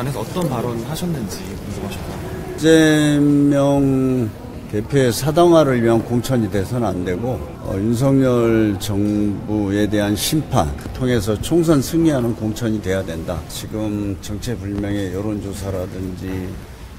안에서 어떤 발언 하셨는지 궁금하셨나요? 이재명 대표의 사당화를 위한 공천이 돼서는 안 되고 윤석열 정부에 대한 심판 통해서 총선 승리하는 공천이 돼야 된다. 지금 정체불명의 여론조사라든지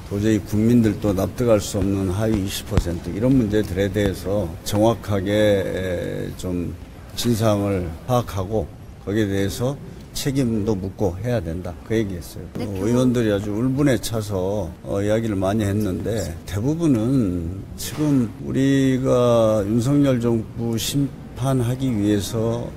도저히 국민들도 납득할 수 없는 하위 20% 이런 문제들에 대해서 정확하게 좀 진상을 파악하고 거기에 대해서 책임도 묻고 해야 된다. 그 얘기했어요. 의원들이 아주 울분에 차서 이야기를 많이 했는데 대부분은 지금 우리가 윤석열 정부 심판하기 위해서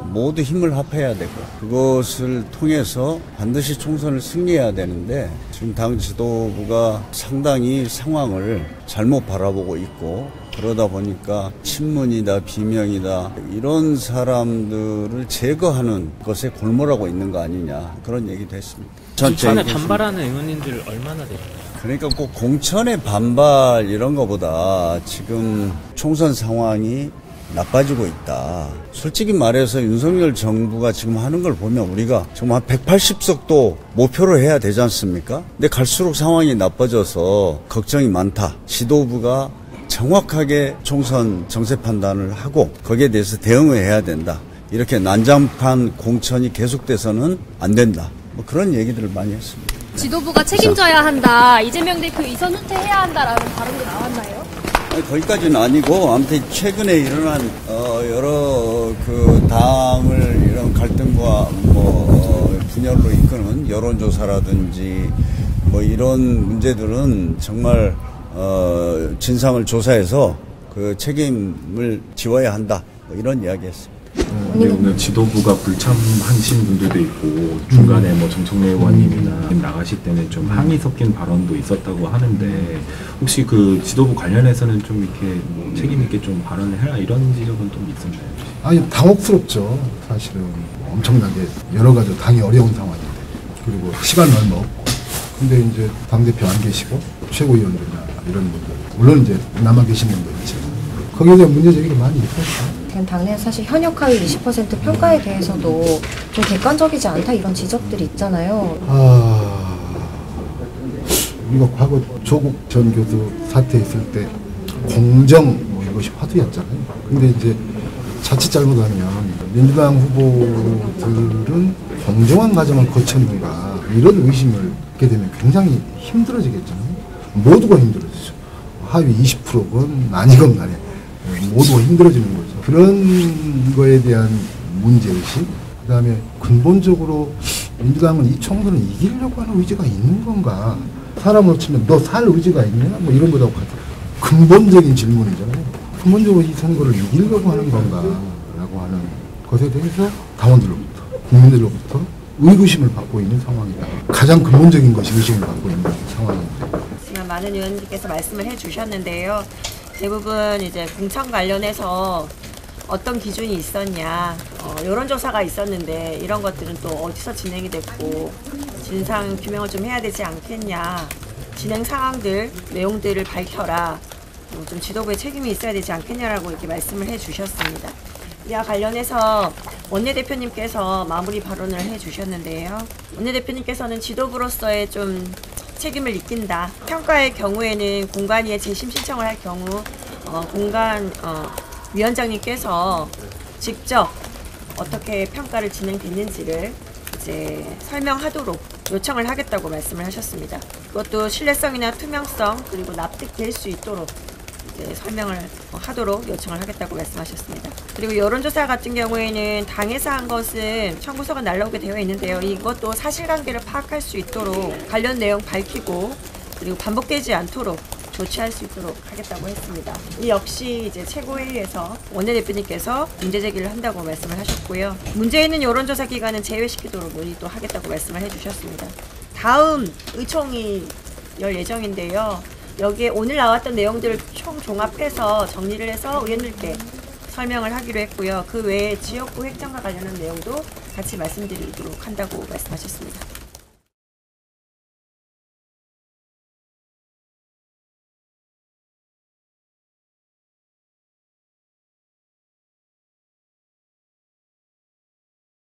모두 힘을 합해야 되고 그것을 통해서 반드시 총선을 승리해야 되는데 지금 당 지도부가 상당히 상황을 잘못 바라보고 있고 그러다 보니까 친문이다 비명이다 이런 사람들을 제거하는 것에 골몰하고 있는 거 아니냐 그런 얘기도 했습니다. 공천에 반발하는 의원님들 얼마나 되나요? 그러니까 꼭 공천의 반발 이런 거보다 지금 총선 상황이 나빠지고 있다. 솔직히 말해서 윤석열 정부가 지금 하는 걸 보면 우리가 정말 180석도 목표로 해야 되지 않습니까? 근데 갈수록 상황이 나빠져서 걱정이 많다. 지도부가 정확하게 총선 정세 판단을 하고 거기에 대해서 대응을 해야 된다. 이렇게 난장판 공천이 계속돼서는 안 된다. 뭐 그런 얘기들을 많이 했습니다. 지도부가 책임져야 한다. 이재명 대표 이선 후퇴해야 한다라는 발언도 나왔나요? 거기까지는 아니고 아무튼 최근에 일어난 여러 그 당을 이런 갈등과 분열로 이끄는 여론조사라든지 뭐 이런 문제들은 정말 진상을 조사해서 그 책임을 지워야 한다. 뭐 이런 이야기했습니다. 근데 오늘 지도부가 불참하신 분들도 있고 중간에 뭐 정청래 의원님이나 나가실 때는 좀 항의 섞인 발언도 있었다고 하는데 혹시 그 지도부 관련해서는 좀 이렇게 뭐 책임 있게 좀 발언을 해라 이런 지적은 좀 있었나요? 아니 당혹스럽죠. 사실은 엄청나게 여러 가지 당이 어려운 상황인데 그리고 시간은 얼마 없고 근데 이제 당대표 안 계시고 최고위원들이나 이런 분들 물론 이제 남아 계신 분도 있죠. 거기에 대한 문제 제기가 많이 있었죠. 당내에서 사실 현역 하위 20% 평가에 대해서도 좀 객관적이지 않다 이런 지적들이 있잖아요. 우리가 과거 조국 전 교수 사퇴했을 때 공정 뭐 이것이 화두였잖아요. 근데 이제 자칫 잘못하면 민주당 후보들은 공정한 과정을 거쳤는가 이런 의심을 갖게 되면 굉장히 힘들어지겠잖아요. 모두가 힘들어지죠. 하위 20%건 아니건 간에 모두가 힘들어지는 거죠. 그런 거에 대한 문제의식, 그 다음에 근본적으로 민주당은 이 총선을 이기려고 하는 의지가 있는 건가? 사람으로 치면 너 살 의지가 있냐? 뭐 이런 거라고 하죠. 근본적인 질문이잖아요. 근본적으로 이 선거를 이기려고 하는 건가? 라고 하는 것에 대해서 당원들로부터, 국민들로부터 의구심을 받고 있는 상황이다. 가장 근본적인 것이 의심을 받고 있는 상황입니다. 지금 많은 의원님께서 말씀을 해주셨는데요. 대부분 이제 공천 관련해서 어떤 기준이 있었냐, 여론조사가 있었는데 이런 것들은 또 어디서 진행이 됐고 진상 규명을 좀 해야 되지 않겠냐, 진행 상황들, 내용들을 밝혀라, 좀 지도부의 책임이 있어야 되지 않겠냐라고 이렇게 말씀을 해주셨습니다. 이와 관련해서 원내대표님께서 마무리 발언을 해주셨는데요. 원내대표님께서는 지도부로서의 좀 책임을 느낀다. 평가의 경우에는 공관위에 재심 신청을 할 경우 위원장님께서 직접 어떻게 평가를 진행됐는지를 이제 설명하도록 요청을 하겠다고 말씀을 하셨습니다. 그것도 신뢰성이나 투명성 그리고 납득될 수 있도록 이제 설명을 하도록 요청을 하겠다고 말씀하셨습니다. 그리고 여론조사 같은 경우에는 당에서 한 것은 청구서가 날라오게 되어 있는데요. 이것도 사실관계를 파악할 수 있도록 관련 내용 밝히고 그리고 반복되지 않도록 조치할 수 있도록 하겠다고 했습니다. 이 역시 이제 최고회의에서 원내대표님께서 문제 제기를 한다고 말씀을 하셨고요. 문제 있는 여론조사 기관은 제외시키도록 논의도 하겠다고 말씀을 해주셨습니다. 다음 의총이 열 예정인데요. 여기에 오늘 나왔던 내용들을 총 종합해서 정리를 해서 의원들께 설명을 하기로 했고요. 그 외에 지역구 획정과 관련한 내용도 같이 말씀드리도록 한다고 말씀하셨습니다.